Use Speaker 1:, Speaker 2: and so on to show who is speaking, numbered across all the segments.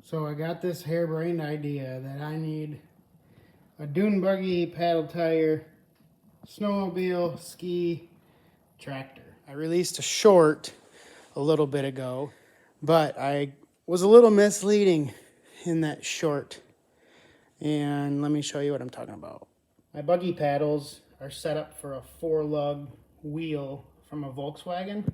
Speaker 1: So I got this harebrained idea that I need a dune buggy, paddle tire, snowmobile, ski, tractor. I released a short a little bit ago, but I was a little misleading in that short. And let me show you what I'm talking about. My buggy paddles are set up for a 4-lug wheel from a Volkswagen,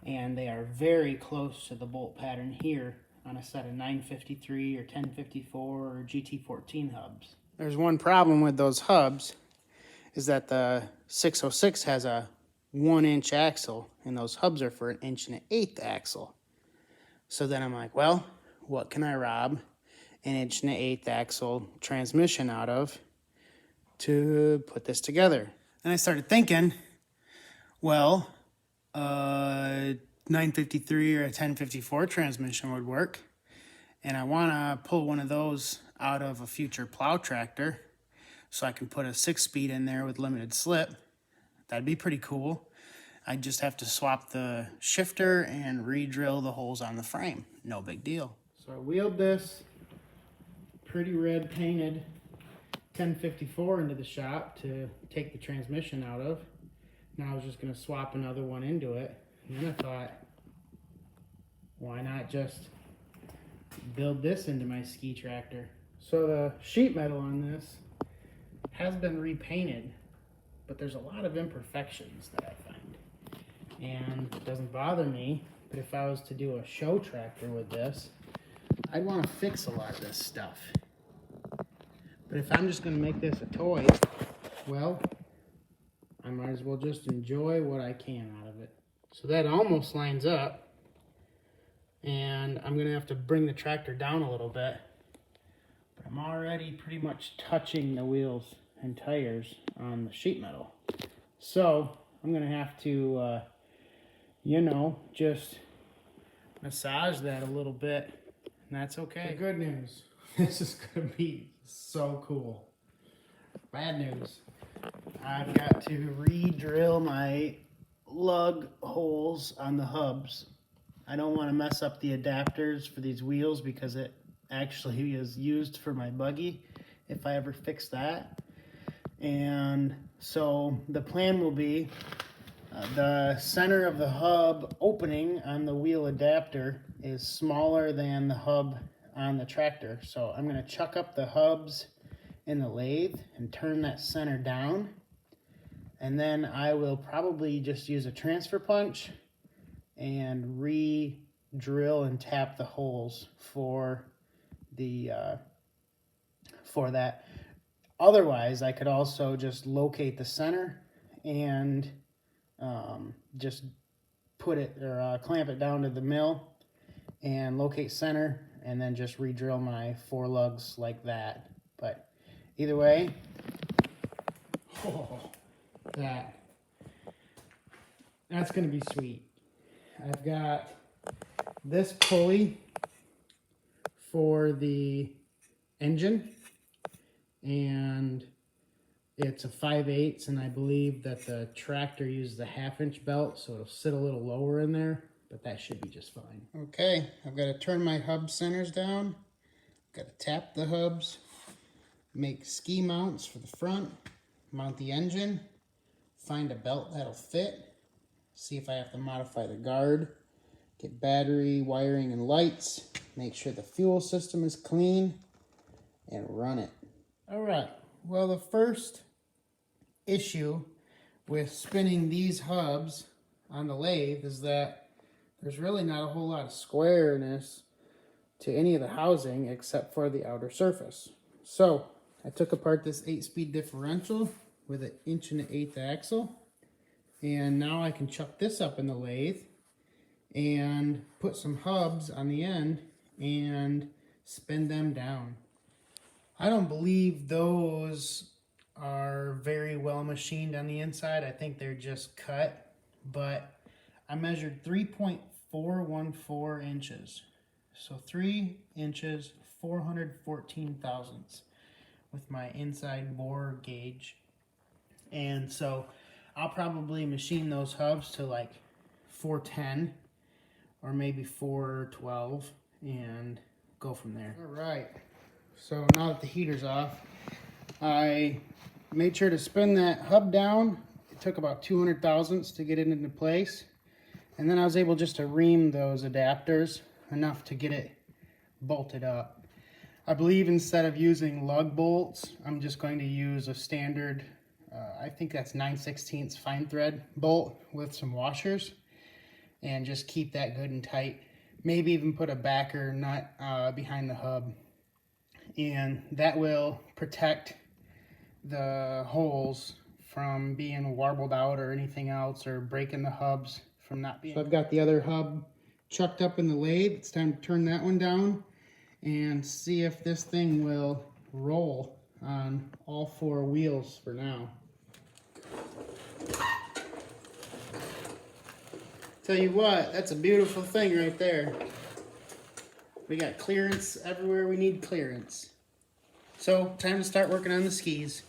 Speaker 1: and they are very close to the bolt pattern here on a set of 953 or 1054 or GT14 hubs. There's one problem with those hubs is that the 606 has a 1-inch axle, and those hubs are for an 1.125" axle. So then I'm like, well, what can I rob an 1.125" axle transmission out of to put this together? And I started thinking, well, 953 or a 1054 transmission would work, and I want to pull one of those out of a future plow tractor so I can put a 6-speed in there with limited slip. That'd be pretty cool. I'd just have to swap the shifter and re-drill the holes on the frame. No big deal. So I wheeled this pretty red painted 1054 into the shop to take the transmission out of. Now I was just going to swap another one into it. And then I thought, why not just build this into my ski tractor? So the sheet metal on this has been repainted, but there's a lot of imperfections that I find. And it doesn't bother me, but if I was to do a show tractor with this, I'd want to fix a lot of this stuff. But if I'm just going to make this a toy, well, I might as well just enjoy what I can out of it. So that almost lines up, and I'm going to have to bring the tractor down a little bit, but I'm already pretty much touching the wheels and tires on the sheet metal. So I'm going to have to, just massage that a little bit, and that's okay. The good news, this is going to be so cool. Bad news, I've got to re-drill my lug holes on the hubs. I don't want to mess up the adapters for these wheels because it actually is used for my buggy if I ever fix that. And so the plan will be the center of the hub opening on the wheel adapter is smaller than the hub on the tractor. So I'm going to chuck up the hubs in the lathe and turn that center down. And then I will probably just use a transfer punch and re-drill and tap the holes for that. Otherwise, I could also just locate the center and just put it or clamp it down to the mill and locate center, and then just re-drill my 4 lugs like that. But either way, that's gonna be sweet. I've got this pulley for the engine, and it's a 5/8, and I believe that the tractor uses a 1/2-inch belt, so it'll sit a little lower in there, but that should be just fine. Okay, I've got to turn my hub centers down, got to tap the hubs, make ski mounts for the front, mount the engine, find a belt that'll fit, see if I have to modify the guard, get battery, wiring, and lights, make sure the fuel system is clean, and run it. All right, well, the first issue with spinning these hubs on the lathe is that there's really not a whole lot of squareness to any of the housing except for the outer surface. So I took apart this 8-speed differential with an 1.125" axle, and now I can chuck this up in the lathe and put some hubs on the end and spin them down. I don't believe those are very well machined on the inside. I think they're just cut, but I measured 3.414 inches. So 3 inches, 414 thousandths with my inside bore gauge. And so I'll probably machine those hubs to like 410 or maybe 412 and go from there. All right, so now that the heater's off, I made sure to spin that hub down. It took about 200 thousandths to get it into place. And then I was able just to ream those adapters enough to get it bolted up. I believe instead of using lug bolts, I'm just going to use a standard, I think that's 9/16 fine thread bolt with some washers, and just keep that good and tight. Maybe even put a backer nut behind the hub, and that will protect the holes from being warbled out or anything else, or breaking the hubs from not being. So I've got the other hub chucked up in the lathe. It's time to turn that one down and see if this thing will roll on all four wheels for now. Tell you what, that's a beautiful thing right there. We got clearance everywhere we need clearance. So, time to start working on the skis.